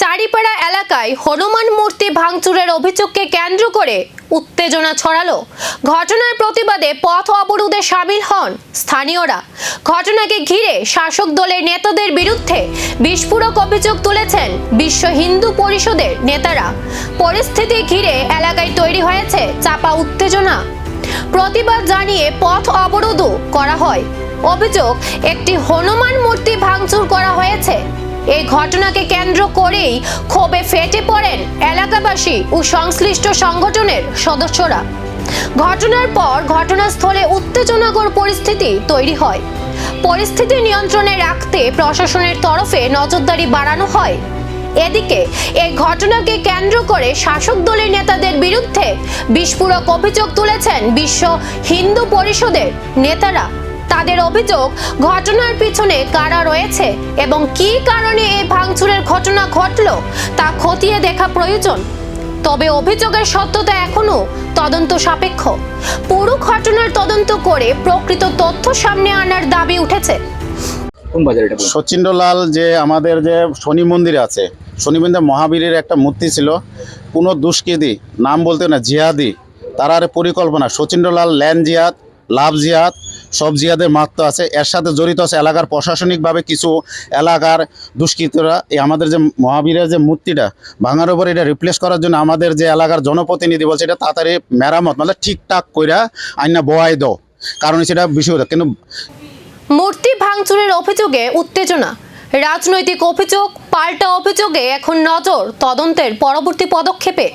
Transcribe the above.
চারিপাড়া এলাকায় হনুমান মূর্তি ভাঙচুরের অভিযোগকে কেন্দ্র করে উত্তেজনা ছড়ালো। ঘটনার প্রতিবাদে পথ অবরোধে সামিল হন স্থানীয়রা। ঘটনাকে ঘিরে শাসক দলের নেতাদের বিরুদ্ধে বিস্ফোরক অভিযোগ তুলেছেন বিশ্ব হিন্দু পরিষদের নেতারা। পরিস্থিতি ঘিরে এলাকায় তৈরি হয়েছে চাপা উত্তেজনা। প্রতিবাদ জানিয়ে পথ অবরোধও করা হয়। অভিযোগ, একটি হনুমান মূর্তি ভাঙচুর করা হয়েছে। এই ঘটনাকে কেন্দ্র করেই ক্ষোভে ফেটে পড়েন এলাকাবাসী ও সংশ্লিষ্ট সংগঠনের সদস্যরা। ঘটনার পর ঘটনাস্থলে উত্তেজনাকর পরিস্থিতি তৈরি হয়। পরিস্থিতি নিয়ন্ত্রণে রাখতে প্রশাসনের তরফে নজরদারি বাড়ানো হয়। এদিকে এই ঘটনাকে কেন্দ্র করে শাসক দলের নেতাদের বিরুদ্ধে বিস্ফোরক অভিযোগ তুলেছেন বিশ্ব হিন্দু পরিষদের নেতারা। তাদের অভিযোগ, ঘটনার পিছনে কারা রয়েছে এবং কী কারণে এই ভাঙচুরের ঘটনা ঘটলো তা খতিয়ে দেখা প্রয়োজন। তবে অভিযোগের সত্যতা এখনো তদন্ত সাপেক্ষ। পুরো ঘটনার তদন্ত করে প্রকৃত তথ্য সামনে আনার দাবি উঠেছে। সচিন্দ্রলাল যে আমাদের যে শনি মন্দিরে আছে, শনি মন্দিরে মহাবীরের একটা মূর্তি ছিল। কোনো দুষ্কৃতী, নাম বলতে না, জিহাদি, তার পরিকল্পনা সচিন্দ্রলাল ল্যান্ড জিহাদ, লাভ জিহাদ, সব জিহাদের মাত্র আছে। এর সাথে জড়িত আছে এলাকার প্রশাসনিকভাবে কিছু এলাকার দুষ্কৃতীরা। এই আমাদের যে মহাবীরের যে মূর্তিটা ভাঙার উপর এটা রিপ্লেস করার জন্য আমাদের যে এলাকার জনপ্রতিনিধি বলছে এটা তাড়াতাড়ি মেরামত মানে ঠিকঠাক কইরা আইনা বয়াই দাও, কারণ সেটা বিষয় কিন্তু মূর্তি ভাঙচুরের অভিযোগে উত্তেজনা, রাজনৈতিক অভিযোগ পাল্টা অভিযোগে এখন নজর তদন্তের পরবর্তী পদক্ষেপে।